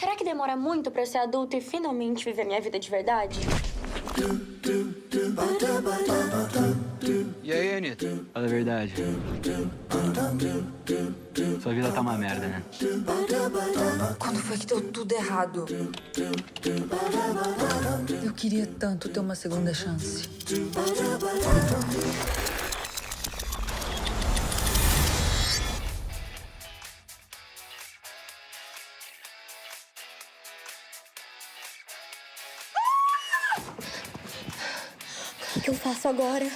Será que demora muito pra eu ser adulta e finalmente viver minha vida de verdade? E aí, Anitta? Fala a verdade. Sua vida tá uma merda, né? Quando foi que deu tudo errado? Eu queria tanto ter uma segunda chance. O que eu faço agora?